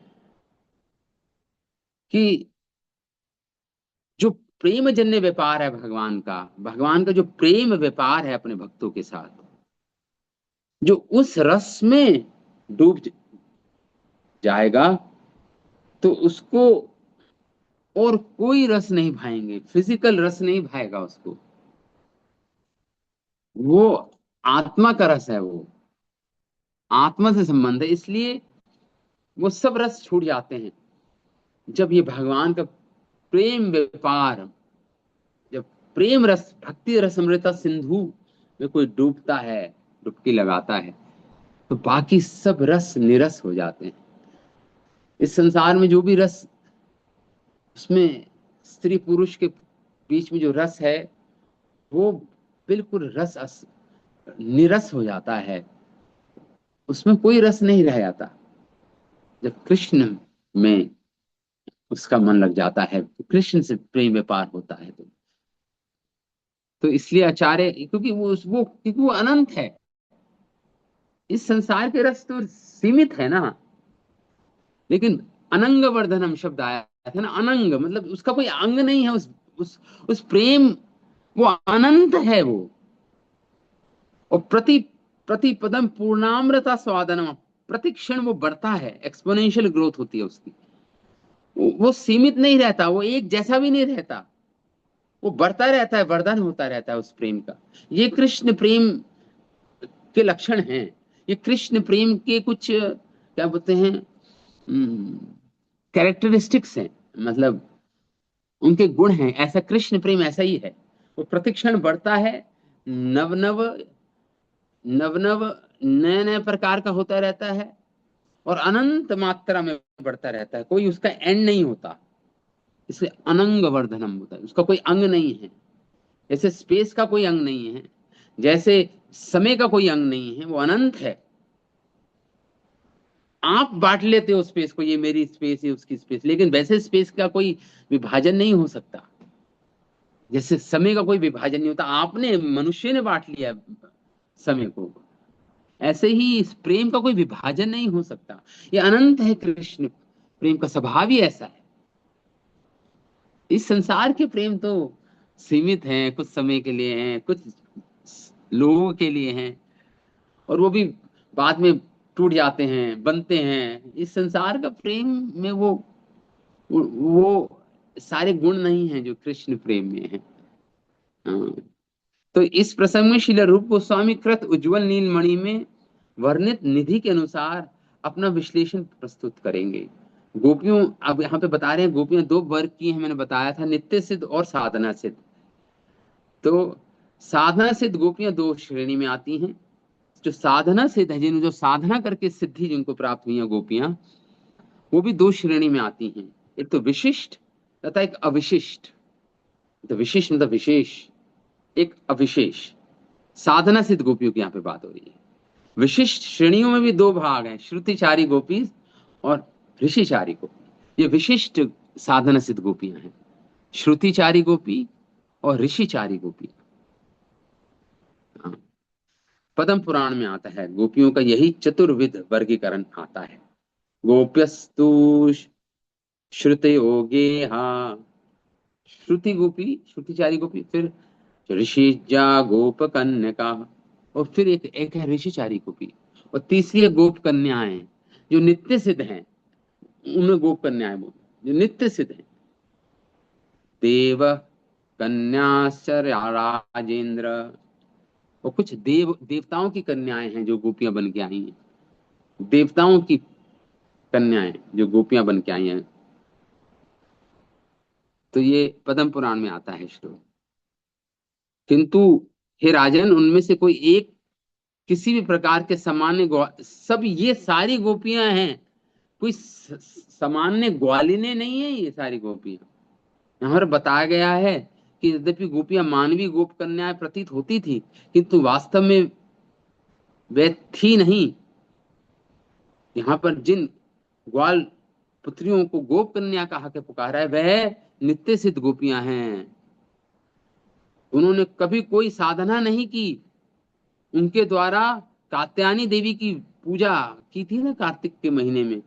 कि जो प्रेम जन्य व्यापार है भगवान का जो प्रेम व्यापार है अपने भक्तों के साथ, जो उस रस में डूब जाएगा, तो उसको और कोई रस नहीं भाएंगे, फिजिकल रस नहीं भाएगा उसको, वो आत्मा का रस है, वो आत्मा से संबंध है, इसलिए वो सब रस छूट जाते हैं। जब ये भगवान का प्रेम व्यापार, जब प्रेम रस, भक्ति रस अमृता सिंधु में कोई डूबता है, डुबकी लगाता है, तो बाकी सब रस निरस हो जाते हैं। इस संसार में जो भी रस, उसमें स्त्री पुरुष के बीच में जो रस है, वो बिल्कुल निरस हो जाता है, उसमें कोई रस नहीं रह जाता। जब कृष्ण में उसका मन लग जाता है, तो कृष्ण से प्रेम व्यापार होता है, तो इसलिए आचार्य, क्योंकि वो अनंत है, इस संसार के रस तो सीमित है ना। लेकिन अनंग वर्धनम शब्द आया था ना, अनंग मतलब उसका कोई अंग नहीं है, उस प्रेम, वो अनंत है वो। और प्रति प्रति पदम पूर्णामृता स्वादनम, प्रति क्षण वो बढ़ता है, एक्सपोनेंशियल ग्रोथ होती है उसकी। वो सीमित नहीं रहता, वो एक जैसा भी नहीं रहता, वो बढ़ता रहता है, वर्धन होता रहता है उस प्रेम का। ये कृष्ण प्रेम के लक्षण हैं। ये कृष्ण प्रेम के कुछ क्या बोलते हैं, कैरेक्टरिस्टिक्स हैं, मतलब उनके गुण हैं। ऐसा कृष्ण प्रेम ऐसा ही है, वो प्रतिक्षण बढ़ता है, नव नव नव नव नए नए प्रकार का होता रहता है, और अनंत मात्रा में बढ़ता रहता है, कोई उसका एंड नहीं होता। इसलिए अनंग वर्धनम होता है, उसका कोई अंग नहीं है। जैसे स्पेस का कोई अंग नहीं है, जैसे समय का कोई अंग नहीं है, वो अनंत है। आप बांट लेते हो स्पेस को, ये मेरी स्पेस है, उसकी स्पेस, लेकिन वैसे स्पेस का कोई विभाजन नहीं हो सकता, जैसे समय का कोई विभाजन नहीं होता। आपने, मनुष्य ने बांट लिया समय को, ऐसे ही इस प्रेम का कोई विभाजन नहीं हो सकता। ये अनंत है, कृष्ण प्रेम का स्वभाव ही ऐसा है। इस संसार के प्रेम तो सीमित हैं, कुछ समय के लिए हैं, कुछ लोगों के लिए हैं, और वो भी बाद में टूट जाते हैं, बनते हैं। इस संसार का प्रेम में वो सारे गुण नहीं हैं जो कृष्ण प्रेम में है। हाँ। तो इस प्रसंग में श्रील रूप गोस्वामी कृत उज्जवल नीलमणि में वर्णित निधि के अनुसार अपना विश्लेषण प्रस्तुत करेंगे। गोपियों, अब यहाँ पे बता रहे हैं, गोपियां दो वर्ग की हैं, मैंने बताया था, नित्य सिद्ध और साधना सिद्ध। तो साधना सिद्ध गोपियां दो श्रेणी में आती हैं। जो साधना सिद्ध है, जिन्होंने जो साधना करके सिद्धि जिनको प्राप्त हुई है गोपियां, वो भी दो श्रेणी में आती हैं। एक तो विशिष्ट तथा एक अविशिष्ट। तो विशिष्ट मतलब विशेष, एक अविशेष। साधना सिद्ध गोपियों की यहाँ पे बात हो रही है। विशिष्ट श्रेणियों में भी दो भाग हैं, श्रुतिचारी गोपी और ऋषिचारी गोपी। ये विशिष्ट साधना सिद्ध गोपियां हैं, श्रुतिचारी गोपी और ऋषिचारी गोपी। हाँ। पद्म पुराण में आता है, गोपियों का यही चतुर्विध वर्गीकरण आता है। गोप्यस्तु श्रुतयो हाँ, श्रुति गोपी, श्रुतिचारी गोपी, फिर ऋषिजा गोप कन्या, और फिर एक एक है ऋषिचारी गोपी, और तीसरी है गोप कन्याएं जो नित्य सिद्ध हैं। उन्हें गोप कन्याएं बोलते हैं, जो नित्य सिद्ध हैं। देव कन्याश्च राजेंद्र, और कुछ देवताओं की कन्याएं हैं जो गोपियां बन के आई हैं। देवताओं की कन्याएं जो गोपियां बन के आई हैं। तो ये पद्म पुराण में आता है श्लोक। किंतु हे राजन, उनमें से कोई एक किसी भी प्रकार के सामान्य सब ये सारी गोपियां हैं, कोई सामान्य ग्वालिने नहीं है ये सारी गोपियां। यहाँ पर बताया गया है कि यद्यपि गोपियां मानवी गोप कन्याएं प्रतीत होती थी, किंतु वास्तव में वे थी नहीं। यहाँ पर जिन ग्वाल पुत्रियों को गोप कन्या कहा के पुकारा है, वह नित्य सिद्ध गोपियां हैं। उन्होंने कभी कोई साधना नहीं की। उनके द्वारा कात्यायनी देवी की पूजा की थी ना कार्तिक के महीने में,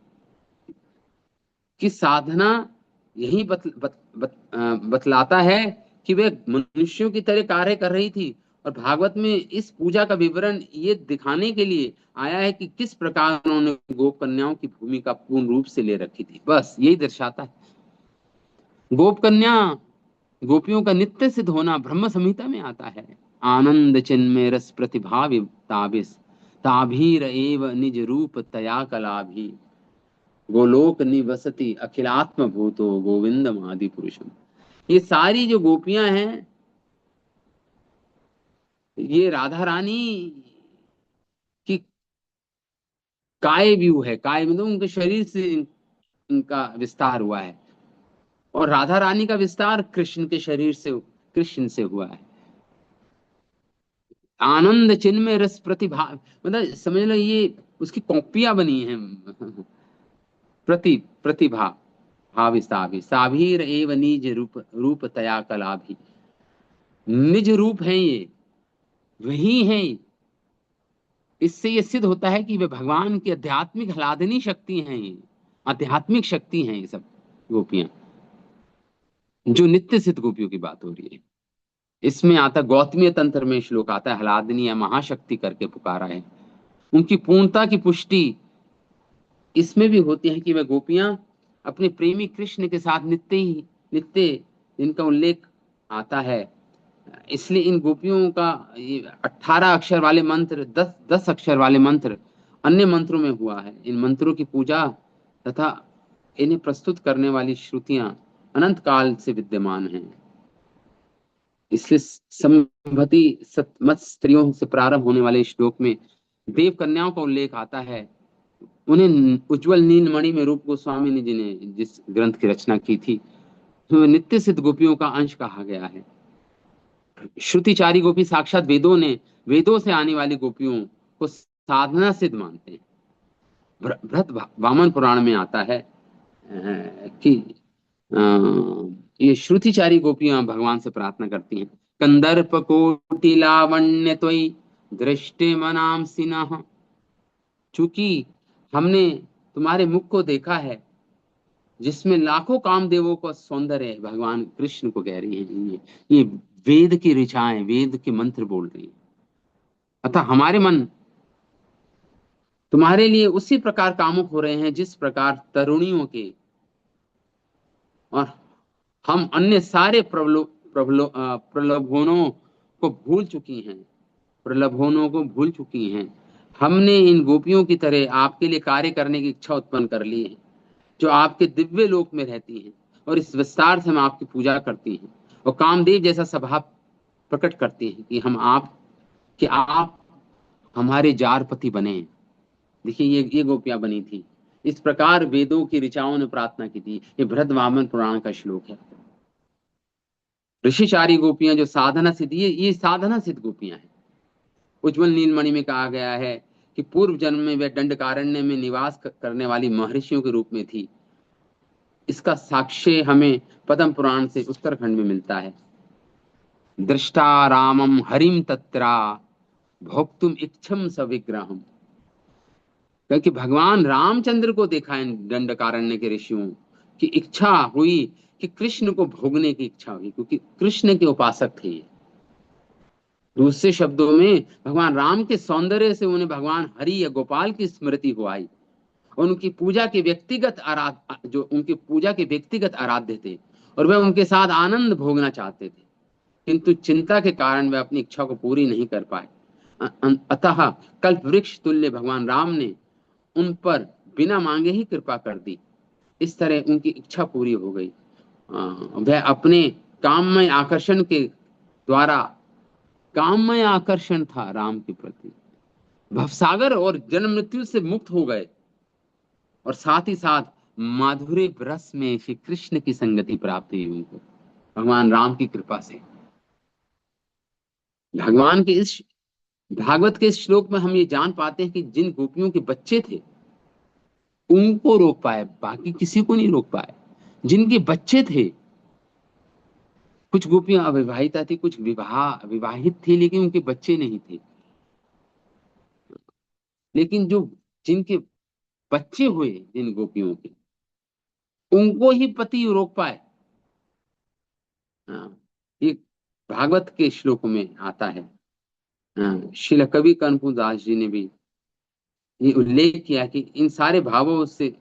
कि साधना यही बतलाता है कि वे मनुष्यों की तरह कार्य कर रही थी। और भागवत में इस पूजा का विवरण ये दिखाने के लिए आया है कि किस प्रकार उन्होंने गोप कन्याओं की भूमिका पूर्ण रूप से ले रखी थी, बस यही दर्शाता है। गोप कन्या गोपियों का नित्य सिद्ध होना ब्रह्म संहिता में आता है। आनंद चिन्मय रस प्रतिभा ताबिस ताभीर एव निज रूप तया कलाभी गोलोक निवसति अखिलात्म भूतो गोविंदम आदि पुरुषम। ये सारी जो गोपियां हैं, ये राधा रानी की काय व्यू है। काय मतलब उनके शरीर से इनका विस्तार हुआ है, और राधा रानी का विस्तार कृष्ण के शरीर से, कृष्ण से हुआ है। आनंद चिन्मय रस प्रतिभा, मतलब समझ लो ये उसकी कॉपियां बनी हैं। प्रतिभा भावी साभी साभीर एव निज रूप रूप तया कला भी। निज रूप है ये, वही है। इससे ये सिद्ध होता है कि वे भगवान की आध्यात्मिक ह्लादनी शक्ति हैं। ये आध्यात्मिक शक्ति हैं ये सब गोपियां, जो नित्य सिद्ध गोपियों की बात हो रही है। इसमें आता गौतमीय तंत्र में श्लोक आता है, ह्लादनी या महाशक्ति करके पुकारा है। उनकी पूर्णता की पुष्टि इसमें भी होती है कि वे गोपियां अपने प्रेमी कृष्ण के साथ नित्य इनका उल्लेख आता है। इसलिए इन गोपियों का ये 18 अक्षर वाले मंत्र, 10 अक्षर वाले मंत्र अन्य मंत्रों में हुआ है। इन मंत्रों की पूजा तथा इन्हें प्रस्तुत करने वाली श्रुतियां अनंत काल से विद्यमान हैं। इसलिए संभति सतमत स्त्रियों से प्रारंभ होने वाले श्लोक में देव कन्याओं का उल्लेख आता है। उन्हें उज्जवल नीलमणि में रूप गोस्वामी जी ने जिस ग्रंथ की रचना की थी, उसमें नित्य सिद्ध गोपियों का अंश कहा गया है। श्रुतिचारी गोपी साक्षात वेदों से आने वाली गोपियों को साधना सिद्ध मानते हैं। भरत वामन पुराण में आता है कि ये श्रुतिचारी गोपियां भगवान से प्रार्थना करती हैं, कंदर्प कोटि लावण्य त्वयि दृष्टे मनाम सिन्हा। चूंकि हमने तुम्हारे मुख को देखा है जिसमें लाखों कामदेवों का सौंदर्य है। भगवान कृष्ण को कह रही है ये वेद की ऋचाएं, वेद के मंत्र बोल रही है। अतः हमारे मन तुम्हारे लिए उसी प्रकार कामुक हो रहे हैं जिस प्रकार तरुणियों के और हम अन्य सारे प्रलोभनों को भूल चुकी हैं, प्रलोभनों को भूल चुकी हैं। हमने इन गोपियों की तरह आपके लिए कार्य करने की इच्छा उत्पन्न कर ली है, जो आपके दिव्य लोक में रहती हैं, और इस विस्तार से हम आपकी पूजा करती हैं और कामदेव जैसा स्वभाव प्रकट करती हैं कि आप हमारे जारपति बने। देखिए ये गोपियां बनी थी। इस प्रकार वेदों की ऋचाओं ने प्रार्थना की थी। ये भरत वामन पुराण का श्लोक है। ऋषिचारी गोपियां जो साधना सिद्ध, ये साधना सिद्ध गोपियां हैं। उज्जवल नीलमणि में कहा गया है कि पूर्व जन्म में वे दंडकारण्य में निवास करने वाली महर्षियों के रूप में थी। इसका साक्ष्य हमें पद्म पुराण से उत्तरखंड में मिलता है। दृष्टा रामम हरिम तत्रा भोक्तुम इच्छम सविग्रहम। क्योंकि भगवान रामचंद्र को देखा है दंडकारण्य के ऋषियों की इच्छा हुई कि कृष्ण को भोगने की इच्छा हुई, क्योंकि कृष्ण के उपासक थे ये। दूसरे शब्दों में भगवान राम के सौंदर्य से उन्हें भगवान हरि या गोपाल की स्मृति हो आई। उनकी पूजा के व्यक्तिगत आराध्य थे और वे उनके साथ आनंद भोगना चाहते थे, किंतु चिंता के कारण वे अपनी इच्छा को पूरी नहीं कर पाए। अतः कल्प वृक्ष तुल्य भगवान राम ने उन पर बिना मांगे ही कृपा कर दी। इस तरह उनकी इच्छा पूरी हो गई। वह अपने काममय आकर्षण के द्वारा, काममय आकर्षण था राम के प्रति, भवसागर और जन्म मृत्यु से मुक्त हो गए और साथ ही साथ माधुर्य रस में श्री कृष्ण की संगति प्राप्त हुई उनको भगवान राम की कृपा से। भगवान के इस भागवत के इस श्लोक में हम ये जान पाते हैं कि जिन गोपियों के बच्चे थे उनको रोक पाए, बाकी किसी को नहीं रोक पाए। जिनके बच्चे थे, कुछ गोपियां अविवाहिता थी, कुछ विवाहित थी, लेकिन उनके बच्चे नहीं थे। लेकिन जिनके बच्चे हुए जिन गोपियों के, उनको ही पति रोक पाए। हाँ, ये भागवत के श्लोक में आता है। हाँ, शिल कवि कर्णपुर दास जी ने भी ये उल्लेख किया कि इन सारे भावों से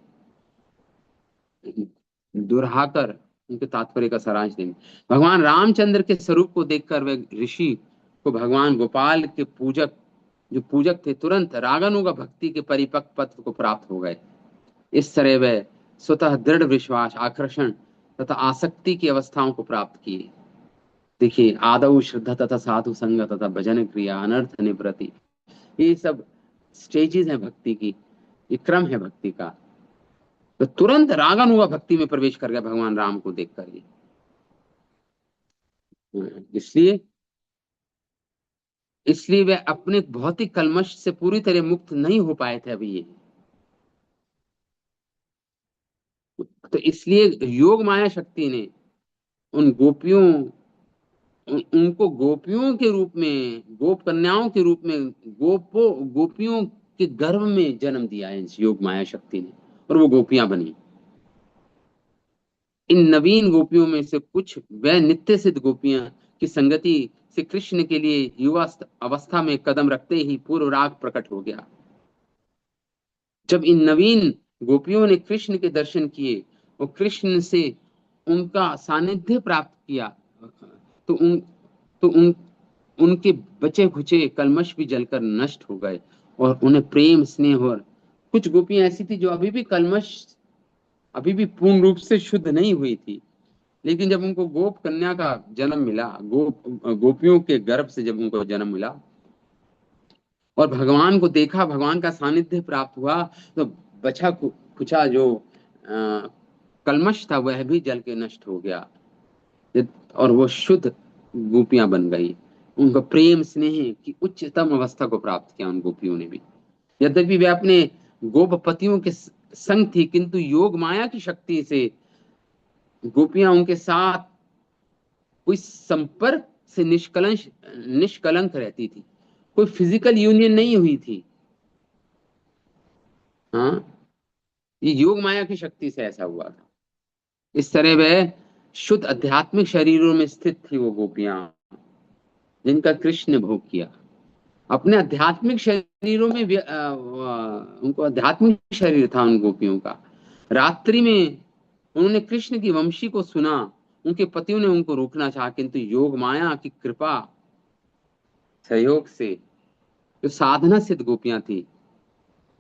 दुरहाकर उनके तात्पर्य का सारांश देंगे। भगवान रामचंद्र के स्वरूप को देखकर वे ऋषि को भगवान गोपाल के पूजक थे, तुरंत रागानुगा भक्ति के परिपक्व पथ को प्राप्त हो गए। इस तरह वे स्वतः दृढ़ विश्वास, आकर्षण तथा आसक्ति की अवस्थाओं को प्राप्त किए। देखिए, आदौ श्रद्धा तथा साधु संग तथा भजन क्रिया अनर्थ निवृत्ति, ये सब स्टेजेस हैं भक्ति की, ये क्रम है भक्ति का। तो तुरंत रागानुगा भक्ति में प्रवेश कर गया भगवान राम को देखकर ये। इसलिए इसलिए वे अपने भौतिक कलमश से पूरी तरह मुक्त नहीं हो पाए थे अभी ये। तो इसलिए योग माया शक्ति ने उन उनको गोपियों के रूप में, गोप कन्याओं के रूप में, गोपियों के गर्भ में जन्म दिया है इस योग माया शक्ति ने, और वो गोपियां बनी। इन नवीन गोपियों में से कुछ वह नित्य सिद्ध गोपियां की संगति से कृष्ण के लिए युवा अवस्था में कदम रखते ही पूर्व राग प्रकट हो गया। जब इन नवीन गोपियों ने कृष्ण के दर्शन किए और कृष्ण से उनका सानिध्य प्राप्त किया, तो उन तो उन उनके बचे खुचे कल्मश भी जलकर नष्ट हो गए, और उन्हें प्रेम स्नेह, और कुछ गोपियां ऐसी थी जो अभी भी पूर्ण रूप से शुद्ध नहीं हुई थी, लेकिन जब उनको गोप कन्या का जन्म मिला, गोपियों के गर्भ से जब उनको जन्म मिला और भगवान को देखा, भगवान का सानिध्य प्राप्त हुआ, तो बचा खुचा जो कल्मश था वह भी जल के नष्ट हो गया, और वो शुद्ध गोपियां बन गई। उनका प्रेम स्नेह की उच्चतम अवस्था को प्राप्त किया उन गोपियों ने भी। यद्यपि वे अपने गोपपतियों के संग थी, किंतु योग माया की शक्ति से गोपियां उनके साथ कोई संपर्क से निष्कलंक रहती थी, कोई फिजिकल यूनियन नहीं हुई थी। हाँ, ये योग माया की शक्ति से ऐसा हुआ था। इस तरह वह शुद्ध आध्यात्मिक शरीरों में स्थित थी वो गोपियां, जिनका कृष्ण ने भोग किया। अपने आध्यात्मिक शरीरों में उनको आध्यात्मिक शरीर था उन गोपियों का। रात्रि में उन्होंने कृष्ण की वंशी को सुना। उनके पतियों ने उनको रोकना चाहा, किंतु योग माया की कृपा सहयोग से जो साधना सिद्ध गोपियां थी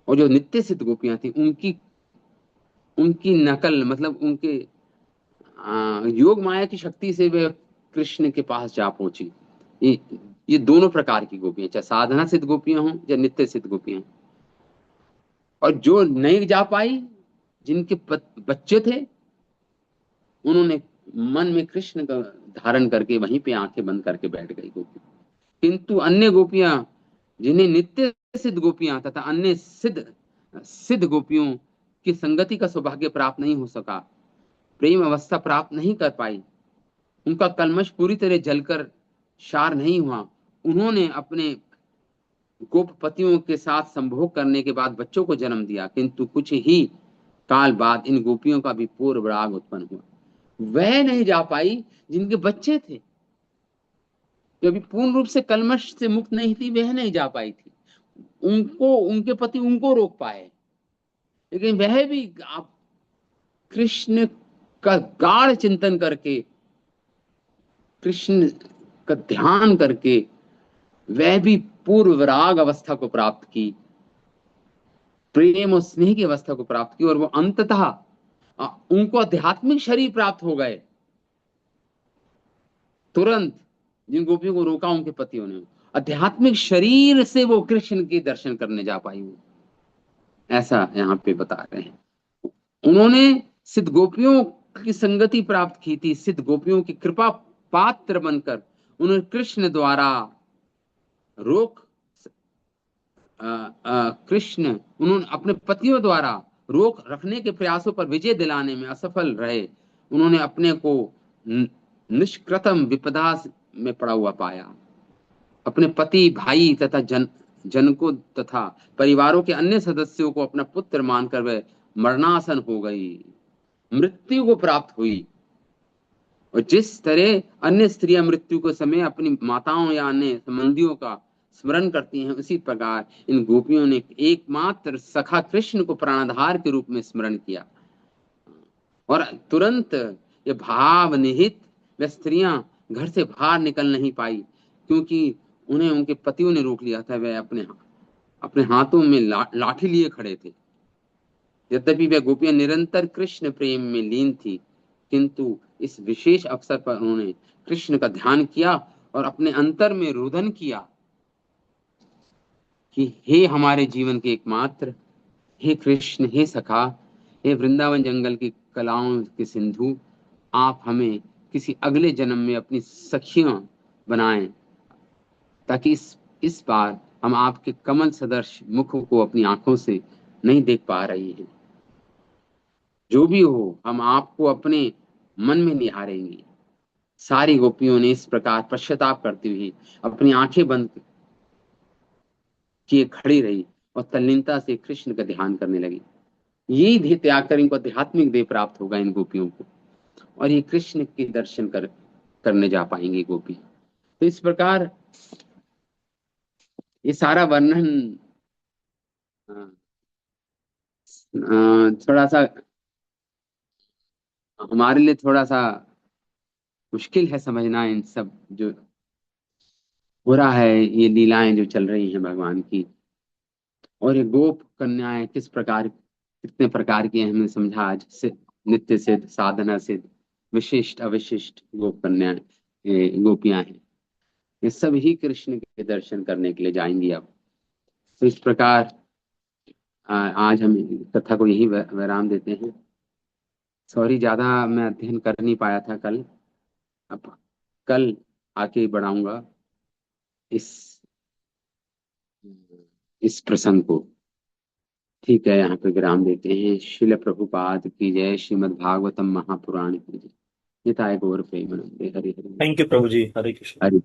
और जो नित्य सिद्ध गोपियां थी, उनकी उनकी नकल, मतलब उनके योग माया की शक्ति से वे कृष्ण के पास जा पहुंची। ये ये दोनों प्रकार की गोपियां, चाहे साधना सिद्ध गोपियां हों या नित्य सिद्ध गोपियां। और जो नहीं जा पाई, जिनके बच्चे थे, उन्होंने मन में कृष्ण का धारण करके वहीं पे आंखें बंद करके बैठ गई गोपी। किंतु अन्य गोपियां, जिन्हें नित्य सिद्ध गोपियां तथा अन्य सिद्ध सिद्ध गोपियों की संगति का सौभाग्य प्राप्त नहीं हो सका, प्रेम अवस्था प्राप्त नहीं कर पाई, उनका कल्मश पूरी तरह जलकर शार नहीं हुआ, उन्होंने अपने गोपपतियों के साथ संभोग करने के बाद बच्चों को जन्म दिया, किंतु कुछ ही काल बाद इन गोपियों का भी पूर्व राग उत्पन्न हुआ। वह नहीं जा पाई जिनके बच्चे थे, जो अभी पूर्ण रूप से कल्मश से मुक्त नहीं थी, वह नहीं जा पाई थी। उनको उनके पति उनको रोक पाए, लेकिन वह भी आप कृष्ण का गाढ़ चिंतन करके, कृष्ण का ध्यान करके, वह भी पूर्व राग अवस्था को प्राप्त की, प्रेम और स्नेह की अवस्था को प्राप्त की, और वो अंततः उनको आध्यात्मिक शरीर प्राप्त हो गए तुरंत। जिन गोपियों को रोका उनके पतियों ने, आध्यात्मिक शरीर से वो कृष्ण के दर्शन करने जा पाई, वो ऐसा यहाँ पे बता रहे हैं। उन्होंने सिद्ध गोपियों की संगति प्राप्त की थी, सिद्ध गोपियों की कृपा पात्र बनकर उन्होंने कृष्ण द्वारा रोक कृष्ण उन्होंने अपने पतियों द्वारा रोक रखने के प्रयासों पर विजय दिलाने में असफल रहे। उन्होंने अपने को निष्कृतम विपदा में पड़ा हुआ पाया। अपने पति, भाई तथा जनकों तथा परिवारों के अन्य सदस्यों को अपना पुत्र मानकर वह मरणासन हो गई, मृत्यु को प्राप्त हुई। और जिस तरह अन्य स्त्रियां मृत्यु के समय अपनी माताओं या अन्य संबंधियों का स्मरण करती हैं, उसी प्रकार इन गोपियों ने एकमात्र सखा कृष्ण को प्राणाधार के रूप में स्मरण किया, और तुरंत ये भाव निहित वे स्त्रियां घर से बाहर निकल नहीं पाई, क्योंकि उन्हें उनके पतियों ने रोक लिया था। वे अपने हाथों में लाठी लिए खड़े थे। यद्यपि वे गोपियां निरंतर कृष्ण प्रेम में लीन थी, किंतु इस विशेष अवसर पर उन्होंने कृष्ण का ध्यान किया और अपने अंतर में रुदन किया कि हे हमारे जीवन के एकमात्र, हे कृष्ण, हे सखा, हे वृंदावन जंगल की कलाओं के सिंधु, आप हमें किसी अगले जन्म में अपनी सखियां बनाएं, ताकि इस बार हम आपके कमल सदर्श मुख को अपनी आंखों से नहीं देख पा रही हैं। जो भी हो, हम आपको अपने मन में निहारेंगे। सारी गोपियों ने इस प्रकार पश्चाताप करती हुई अपनी आंखें बंद किए खड़ी रही और तल्लीनता से कृष्ण का ध्यान करने लगी। यही देह त्याग कर इनको आध्यात्मिक देह प्राप्त होगा इन गोपियों को, और ये कृष्ण के दर्शन करने जा पाएंगे गोपी। तो इस प्रकार ये सारा वर्णन थोड़ा सा हमारे लिए थोड़ा सा मुश्किल है समझना इन सब जो हो रहा है, ये लीलाएं जो चल रही हैं भगवान की। और ये गोप कन्याएं किस प्रकार, कितने प्रकार की हैं, हमने समझा आज से। नित्य सिद्ध, साधना सिद्ध, विशिष्ट अविशिष्ट गोप कन्याएं, ये गोपियां हैं। ये सब ही कृष्ण के दर्शन करने के लिए जाएंगी अब। तो इस प्रकार आज हम कथा को यही विराम देते हैं। सॉरी, ज्यादा मैं अध्ययन कर नहीं पाया था कल। अब कल आके बढ़ाऊंगा इस इस प्रसंग को। ठीक है, यहाँ पे विराम देते हैं। शिल प्रभुपाद की जय, श्रीमद् भागवतम महापुराण की जय। निताय गौर प्रेमानंदे, हरि हरि थैंक यू प्रभु जी, हरे कृष्ण। हरि।